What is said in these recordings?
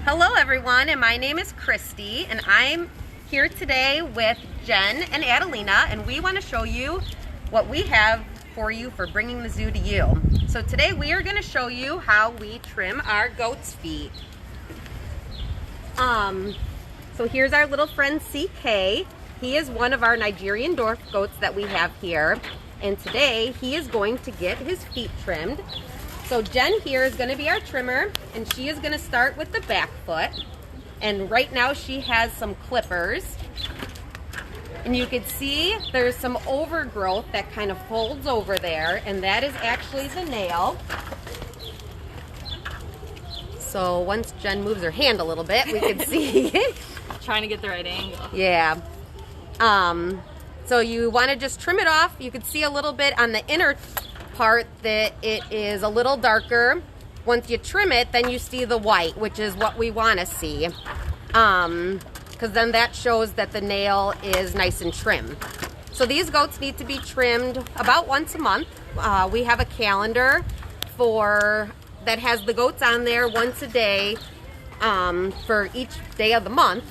Hello everyone, and my name is Christy, and I'm here today with Jenn and Adalina, and we want to show you what we have for you for bringing the zoo to you. So today we are going to show you how we trim our goat's feet. So here's our little friend CK. He is one of our Nigerian dwarf goats that we have here, and today he is going to get his feet trimmed. So Jenn here is going to be our trimmer, and she is going to start with the back foot. And right now she has some clippers. And you can see there's some overgrowth that kind of folds over there, and that is actually the nail. So once Jenn moves her hand a little bit, we can see it. Trying to get the right angle. Yeah. So you want to just trim it off. You can see a little bit on the inner part that it is a little darker. Once you trim it, then you see the white, which is what we want to see, because then that shows that the nail is nice and trim. So these goats need to be trimmed about once a month. We have a calendar that has the goats on there once a day for each day of the month.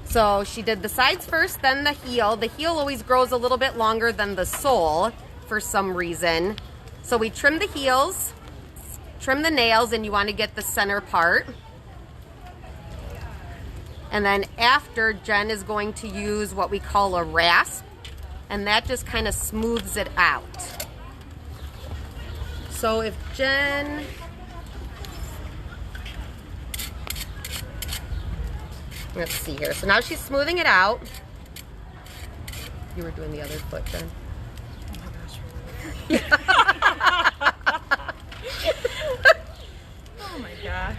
So she did the sides first, then the heel. The heel always grows a little bit longer than the sole for some reason. So we trim the heels, trim the nails, and you want to get the center part. And then after, Jenn is going to use what we call a rasp, and that just kind of smooths it out. So if Jenn... Let's see here. So now she's smoothing it out. You were doing the other foot, Jenn. Oh my gosh.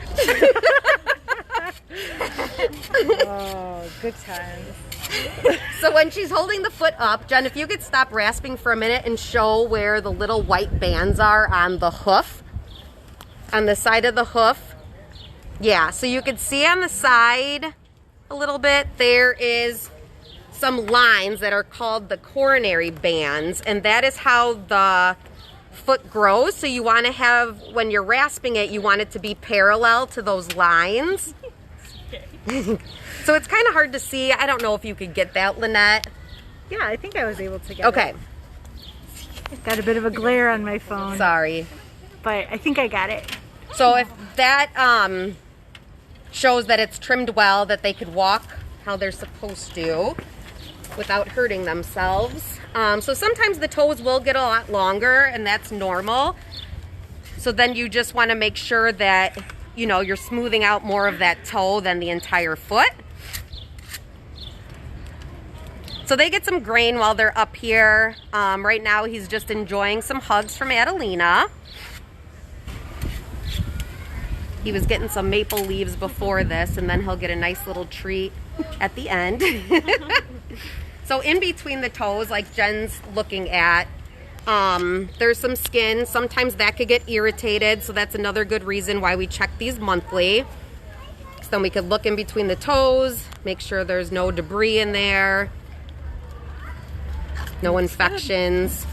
Oh, good times. So when she's holding the foot up, Jenn, if you could stop rasping for a minute and show where the little white bands are on the hoof, on the side of the hoof. Yeah, so you can see on the side a little bit, there is some lines that are called the coronary bands, and that is how the foot grows. So you want to have, when you're rasping it, you want it to be parallel to those lines. So it's kind of hard to see. I don't know if you could get that, Lynette. Yeah, I think I was able to get Okay. it. Got a bit of a glare on my phone. Sorry. But I think I got it. So if that shows that it's trimmed well, that they could walk how they're supposed to without hurting themselves. So sometimes the toes will get a lot longer, and that's normal. So then you just want to make sure that, you know, you're smoothing out more of that toe than the entire foot. So they get some grain while they're up here. Right now he's just enjoying some hugs from Adalina. He was getting some maple leaves before this, and then he'll get a nice little treat at the end. So in between the toes, like Jenn's looking at, there's some skin. Sometimes that could get irritated, so that's another good reason why we check these monthly. So then we could look in between the toes, make sure there's no debris in there, no infections.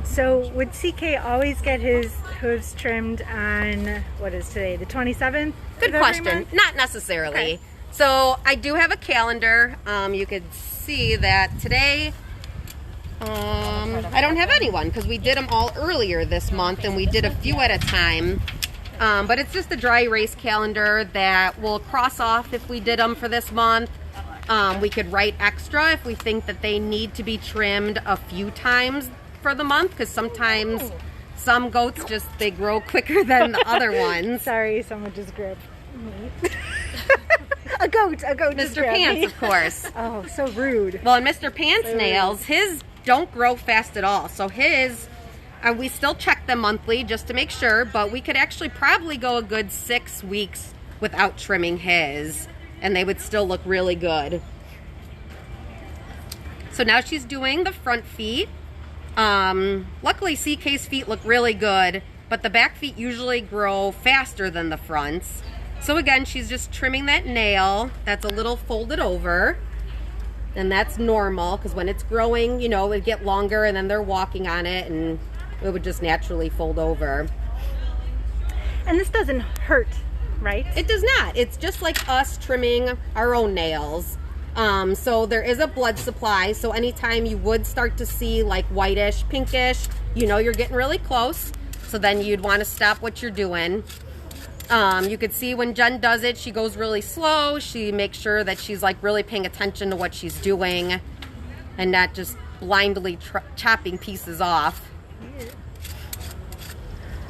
So would CK always get his hooves trimmed on, what is today, the 27th? Good question. Not necessarily. Okay. So I do have a calendar. You could see that today I don't have anyone because we did them all earlier this month, and we did a few at a time. But it's just a dry erase calendar that we'll cross off if we did them for this month. We could write extra if we think that they need to be trimmed a few times for the month, because sometimes some goats they grow quicker than the other ones. Sorry, someone just grabbed me. A goat just Mr. grabbed Pants, me. of course. Oh, so rude. Well, and Mr. Pants' nails, his don't grow fast at all. So his, we still check them monthly just to make sure, but we could actually probably go a good 6 weeks without trimming his, and they would still look really good. So now she's doing the front feet. Luckily CK's feet look really good, but the back feet usually grow faster than the fronts. So again, she's just trimming that nail that's a little folded over, and that's normal because when it's growing, you know, it would get longer and then they're walking on it and it would just naturally fold over. And this doesn't hurt, right? It does not. It's just like us trimming our own nails. So there is a blood supply. So anytime you would start to see like whitish, pinkish, you know you're getting really close. So then you'd want to stop what you're doing. You could see when Jenn does it, she goes really slow. She makes sure that she's like really paying attention to what she's doing and not just blindly chopping pieces off.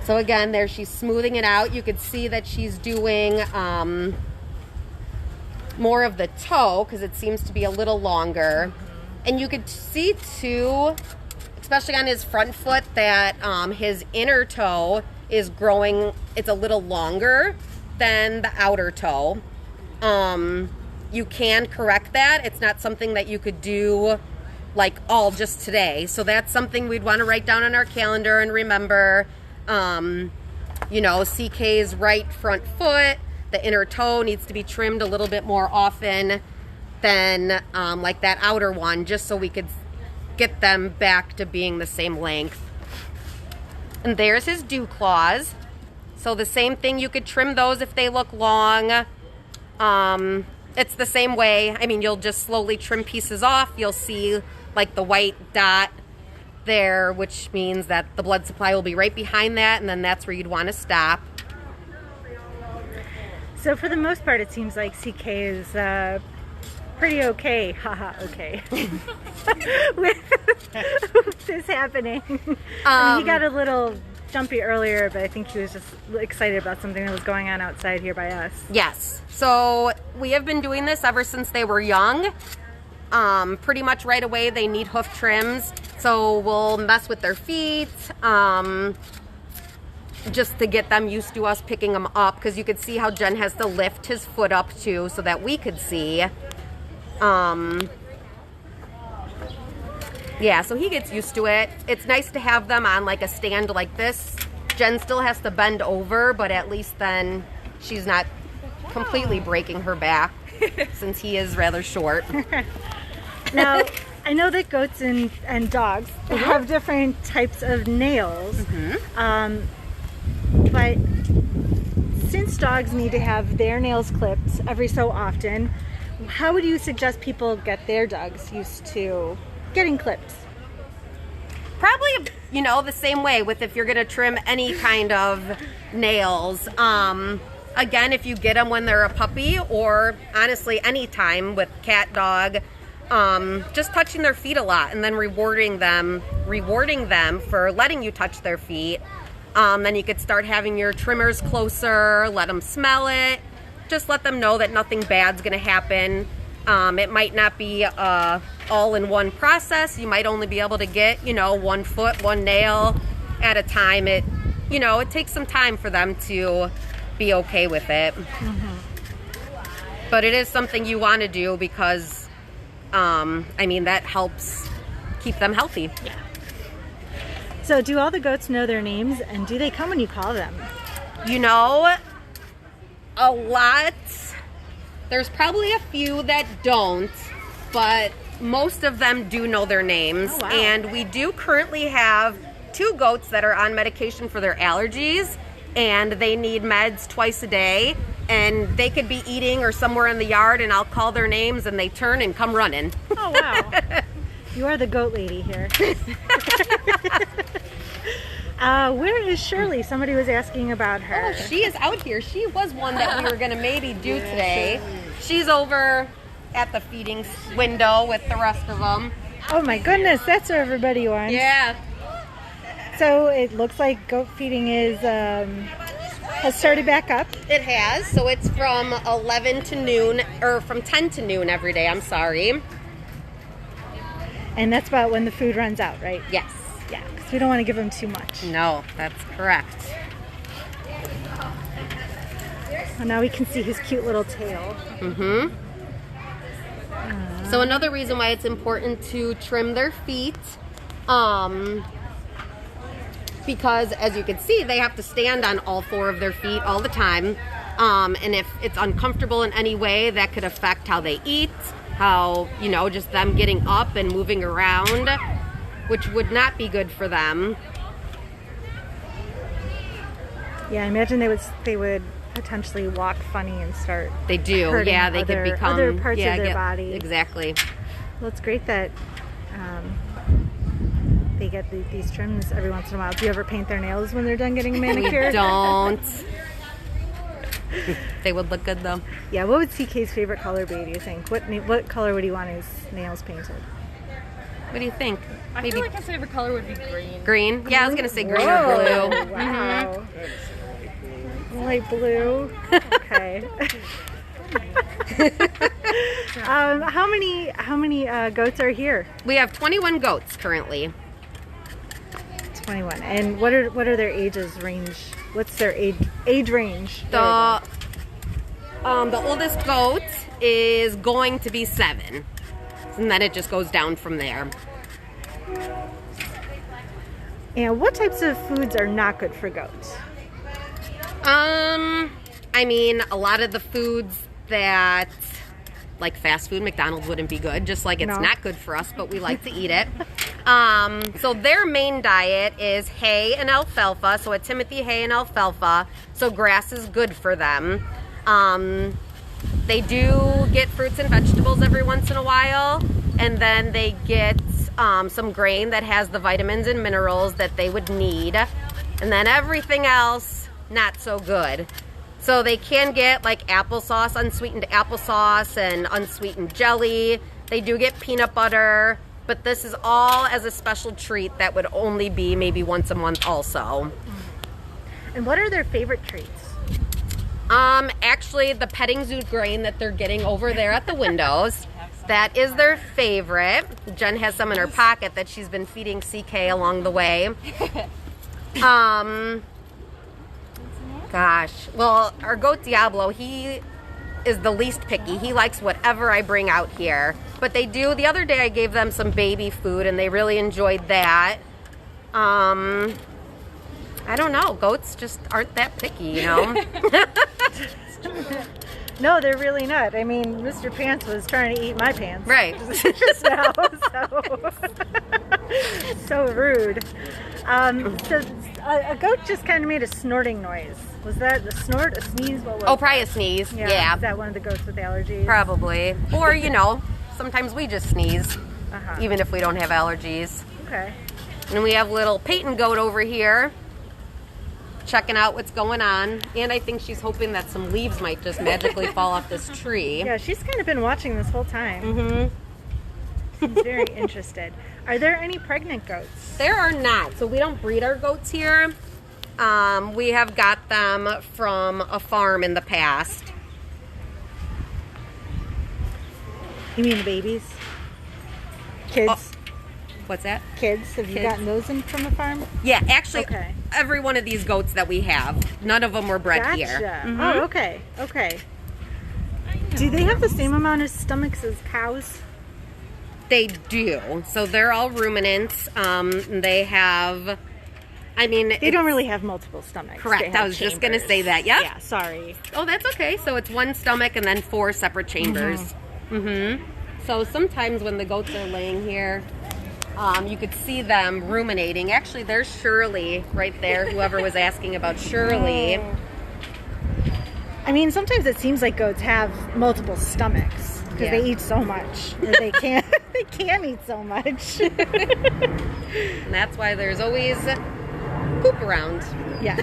So again, there she's smoothing it out. You could see that she's doing more of the toe because it seems to be a little longer. And you could see too, especially on his front foot, that his inner toe is growing. It's a little longer than the outer toe. You can correct that. It's not something that you could do like all just today. So that's something we'd want to write down on our calendar and remember. You know, CK's right front foot, the inner toe needs to be trimmed a little bit more often than like that outer one, just so we could get them back to being the same length. And there's his dew claws. So the same thing, you could trim those if they look long. It's the same way. I mean, you'll just slowly trim pieces off. You'll see like the white dot there, which means that the blood supply will be right behind that, and then that's where you'd want to stop. So for the most part, it seems like CK is pretty okay, haha, okay, with this happening. I mean, he got a little jumpy earlier, but I think he was just excited about something that was going on outside here by us. Yes, so we have been doing this ever since they were young. Pretty much right away they need hoof trims, so we'll mess with their feet just to get them used to us picking them up, because you could see how Jenn has to lift his foot up too so that we could see. Yeah, so he gets used to it. It's nice to have them on like a stand like this. Jenn still has to bend over, but at least then she's not completely breaking her back since he is rather short. Now, I know that goats and dogs have different types of nails, but since dogs need to have their nails clipped every so often, how would you suggest people get their dogs used to getting clipped? Probably, you know, the same way with if you're going to trim any kind of nails. Again, if you get them when they're a puppy, or honestly any time with cat, dog, just touching their feet a lot and then rewarding them for letting you touch their feet. Then you could start having your trimmers closer, let them smell it, just let them know that nothing bad's going to happen. It might not be all in one process. You might only be able to get, you know, 1 foot, 1 nail at a time. It takes some time for them to be okay with it. But it is something you want to do because, I mean, that helps keep them healthy. Yeah. So do all the goats know their names, and do they come when you call them? You know, a lot. There's probably a few that don't, but most of them do know their names. Oh, wow. And we do currently have 2 goats that are on medication for their allergies, and they need meds twice a day. And they could be eating or somewhere in the yard, and I'll call their names, and they turn and come running. Oh, wow. You are the goat lady here. Where is Shirley? Somebody was asking about her. Oh, she is out here. She was one that we were going to maybe do today. She's over at the feeding window with the rest of them. Oh my goodness, that's where everybody wants. Yeah. So it looks like goat feeding is has started back up. It has. So it's from 11 to noon, or from 10 to noon every day. I'm sorry. And that's about when the food runs out, right? Yes. Yeah, because we don't want to give them too much. No, that's correct. And now we can see his cute little tail. So another reason why it's important to trim their feet, because as you can see, they have to stand on all 4 of their feet all the time. And if it's uncomfortable in any way, that could affect how they eat, how, you know, just them getting up and moving around, which would not be good for them. Yeah, I imagine they would potentially walk funny and start. They do. hurting Yeah, they could become other parts yeah, of their body. Exactly. Well, it's great that they get these trims every once in a while. Do you ever paint their nails when they're done getting a manicure? We don't. They would look good though. Yeah, what would CK's favorite color be, do you think? What color would he want his nails painted? What do you think? I feel like his favorite color would be green. Green? Yeah, I was gonna say green Whoa, or blue. Wow. Light blue. Okay. How many goats are here? We have 21 goats currently. 21. And what are their ages range? What's their age range? The oldest goat is going to be 7, and then it just goes down from there. And what types of foods are not good for goats? I mean, a lot of the foods that, like fast food, McDonald's wouldn't be good, just like it's No. not good for us, but we like to eat it. So their main diet is hay and alfalfa, so a Timothy hay and alfalfa, so grass is good for them. They do get fruits and vegetables every once in a while, and then they get some grain that has the vitamins and minerals that they would need, and then everything else, not so good. So they can get like applesauce, unsweetened applesauce and unsweetened jelly. They do get peanut butter, but this is all as a special treat that would only be maybe once a month also. And what are their favorite treats? Actually the petting zoo grain that they're getting over there at the windows, that is their favorite. Jen has some in her pocket that she's been feeding CK along the way. Gosh, well, our goat Diablo, he is the least picky. He likes whatever I bring out here. But they do, the other day I gave them some baby food and they really enjoyed that. I don't know, goats just aren't that picky, you know? No, they're really not. I mean, Mr. Pants was trying to eat my pants. Right. Just now, so rude. So a goat just kind of made a snorting noise. Was that a snort, a sneeze? What was Oh, probably a sneeze, yeah. Is that one of the goats with allergies? Probably. Or, you know, sometimes we just sneeze, Uh-huh. even if we don't have allergies. Okay. And we have little Peyton goat over here, checking out what's going on. And I think she's hoping that some leaves might just magically fall off this tree. Yeah, she's kind of been watching this whole time. Mm-hmm. She's very interested. Are there any pregnant goats? There are not. So we don't breed our goats here. We have got them from a farm in the past. You mean the babies? Kids? Oh, what's that? Kids? Have you Kids. gotten those in from a farm? Yeah, actually, Okay. every one of these goats that we have, none of them were bred Gotcha. here. Mhm. Oh, okay. Okay. Do they have the same amount of stomachs as cows? They do. So they're all ruminants. They have, I mean, They don't really have multiple stomachs. Correct. They have I was just going to chambers. say that. Yep. Yeah, sorry. Oh, that's okay. So it's one stomach and then 4 separate chambers. Mm-hmm. So sometimes when the goats are laying here, you could see them ruminating. Actually, there's Shirley right there, whoever was asking about Shirley. I mean, sometimes it seems like goats have multiple stomachs because they eat so much. Or they can't. They can eat so much. And that's why there's always poop around Yeah.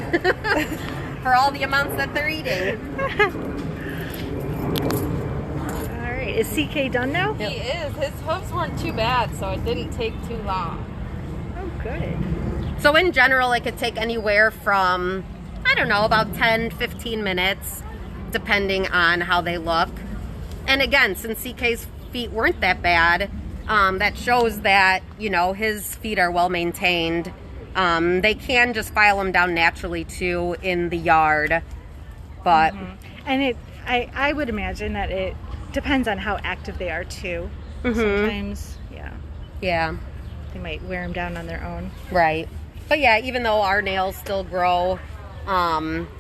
for all the amounts that they're eating. All right. Is CK done now? He is. His hooves weren't too bad, so it didn't take too long. Oh, good. So in general, it could take anywhere from, I don't know, about 10, 15 minutes, depending on how they look. And again, since CK's feet weren't that bad, that shows that, you know, his feet are well maintained. They can just file them down naturally too in the yard, but And I would imagine that it depends on how active they are too. Sometimes, yeah, they might wear them down on their own. right. But yeah, even though our nails still grow,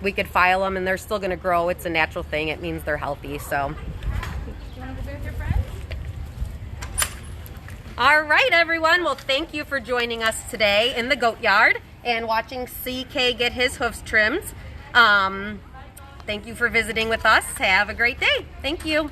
we could file them and they're still going to grow. It's a natural thing. It means they're healthy. So, You want to go be with your friends? all right, everyone. Well, thank you for joining us today in the goat yard and watching CK get his hoofs trimmed. Thank you for visiting with us. Have a great day. Thank you.